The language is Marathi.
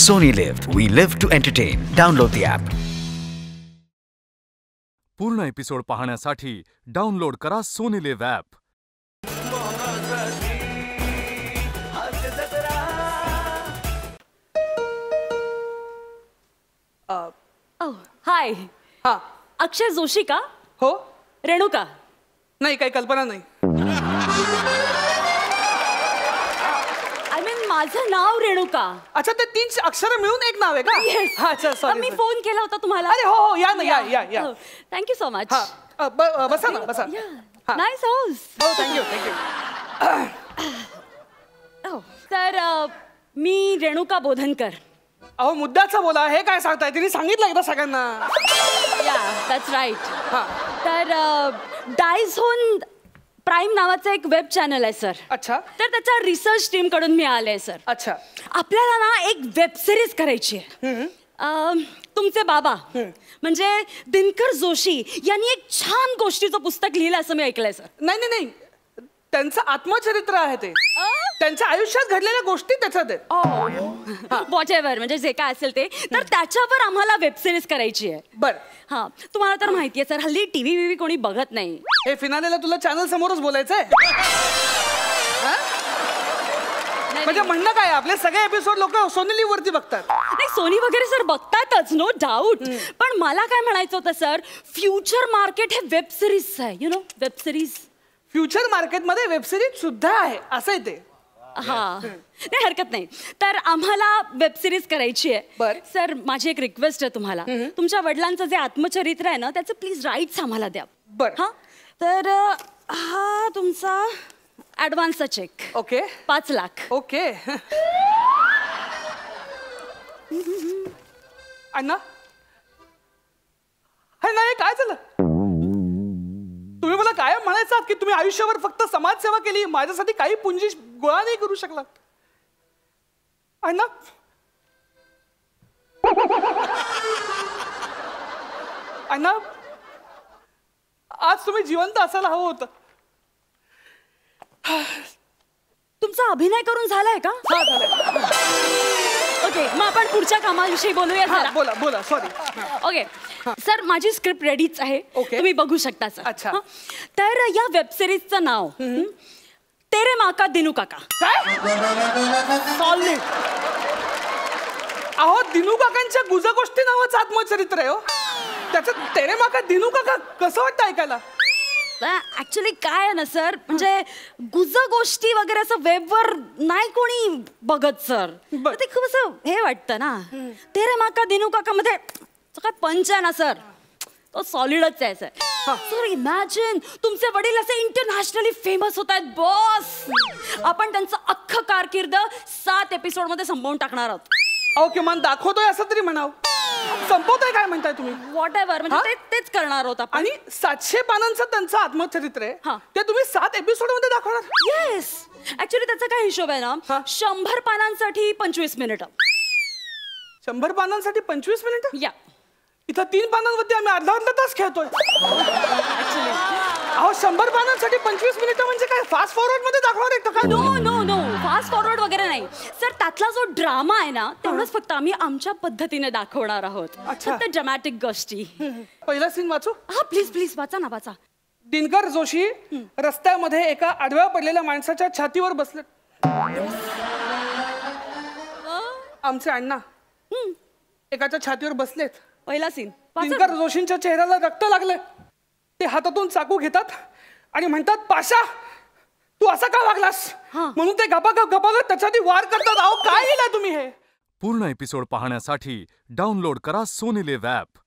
Sony Live. We live to entertain. Download the app. पूर्ण एपिसोड पाहण्यासाठी डाउनलोड करा सोनी लिव्ह ॲप. हाय. हा. अक्षय जोशी का? हो. रेणुका? नाही, काही कल्पना नाही. आय मीन माझं नाव रेणुका. अच्छा, ते 3 अक्षर मिळून एक नाव आहे का? Yes. हा, अच्छा, सॉरी. मी फोन केला होता तुम्हाला. अरे हो हो, या ना, या. Thank you so much. हा, बसा ना, बसा. Nice house. हो, थँक्यू. तर मी रेणुका बोधनकर. अहो, मुद्द्याचं बोला. हे काय सांगताय? तिने सांगितलं एकदा सगळ्यांना. या दॅट्स राईट. हा. तर डायझोन प्राईम नावाचं एक वेब चॅनल आहे सर. अच्छा. तर त्याच्या रिसर्च टीम कडून मी आले सर. अच्छा. आपल्याला ना एक वेब सिरीज करायची आहे. तुमचे बाबा म्हणजे दिनकर जोशी यांनी एक छान गोष्टीचं पुस्तक लिहिलं असं मी ऐकलंय सर. नाही, त्यांचं आत्मचरित्र आहे ते. त्यांच्या आयुष्यात घडलेल्या गोष्टी त्याच्यात आहेत. वॉट एव्हर, म्हणजे जे काय असेल ते. तर त्याच्यावर आम्हाला वेब सिरीज करायची आहे. बर. हा, तुम्हाला तर माहितीये सर, हल्ली टीव्ही बीव्ही कोणी बघत नाही. हे फिनालेला तुला चॅनल समोरच बोलायचंय? म्हणजे म्हणणं काय, आपले सगळे एपिसोड लोक सोनी लिव्ह वरती बघतात. नाही, सोनी वगैरे सर बघतातच, नो डाऊट. पण मला काय म्हणायचं होतं सर, फ्युचर मार्केट हे वेब सिरीज आहे. You know, web series. Future मार्केटमध्ये वेब सिरीज सुद्धा आहे, असं आहे ते. हा, नाही हरकत नाही. तर आम्हाला वेब सिरीज करायची आहे. बर. सर, माझी एक रिक्वेस्ट आहे तुम्हाला. तुमच्या वडिलांचं जे आत्मचरित्र आहे ना, त्याचं प्लीज राईट्स आम्हाला द्या. बर. हा, तर हा तुमचा ऍडव्हान्सचा चेक. ओके. 5 लाख. ओके. अण्णा, नाही, काय झालं? तुम्ही मला काय म्हणायचं की तुम्ही आयुष्यभर फक्त समाजसेवा केली, माझ्यासाठी काही पुंजी गोळा नाही करू शकला? अण्णा, अण्णा, आज तुम्ही जिवंत असायला हवं होतं. तुमचा अभिनय करून झालाय का? हा, झालंय. ओके, मग आपण पुढच्या कामाविषयी बोलूया जरा. बोला, सॉरी. ओके सर, माझी स्क्रिप्ट रेडीच आहे. ओके. तुम्ही बघू शकता सर. अच्छा. तर या वेब सिरीजचं नाव तेरे माँ का दिनू काका. काय? सॉलिड. अहो, दिनू काकांच्या गुजगोष्टी नावाचं आत्मचरित्र आहे. हो, त्याच्यात तेरे माँ का दिनू काका कसं वाटतं ऐकायला? ऍक्च्युली काय आहे ना सर, म्हणजे गुज गोष्टी वगैरे असं वेबवर नाही कोणी बघत सर. ते खूप असं हे वाटतं ना. तेरे माँ का दिनू काका मध्ये काय पंच आहे ना सर, तो सॉलिडच आहे सर. सर, इमॅजिन तुमचे वडील असे इंटरनॅशनली फेमस होत आहेत बॉस. आपण त्यांचं अख्खं कारकीर्द 7 एपिसोड मध्ये संपवून टाकणार आहोत. अहो, किमान दाखवतोय असं तरी म्हणाव. संपवतोय काय म्हणताय तुम्ही? व्हॉट एव्हर, म्हणजे तेच करणार आहोत आपण. आणि 700 पानांचं त्यांचं आत्मचरित्र आहे, ते तुम्ही 7 एपिसोड मध्ये दाखवणार? येस. ऍक्च्युली त्याचा काय हिशोब आहे ना, 100 पानांसाठी 25 मिनिटं. 100 पानांसाठी 25 मिनिटं? या. इथं 3 पानांवरती आम्ही अर्धा तास खेळतोय. अहो, 100 पानांसाठी 25 मिनिटं म्हणजे काय फास्ट फॉरवर्ड मध्ये दाखवणार आहे का? नो, फास्ट फॉरवर्ड वगैरे नाही सर. त्यातला जो ड्रामा आहे ना, तेवढंच फक्त आम्ही आमच्या पद्धतीने दाखवणार आहोत. फक्त ड्रामॅटिक गोष्टी. पहिला सीन वाचू? हा, प्लीज वाचा ना, वाचा. दिनकर जोशी रस्त्यामध्ये एका आडव्या पडलेल्या माणसाच्या छातीवर बसले. आमचे अण्णा एकाच्या छातीवर बसलेत. पहिला सीन. दिनकर जोशींच्या चेहऱ्याला रक्त लागले. ते हातातून चाकू घेतात आणि म्हणतात, पाशा, तू असा का वागलास? म्हणून ते गपागप त्याच्यासाठी वार करतात. अहो, काय लिहिलंय तुम्ही हे? पूर्ण एपिसोड पाहण्यासाठी डाउनलोड करा सोनी लिव्ह ॲप.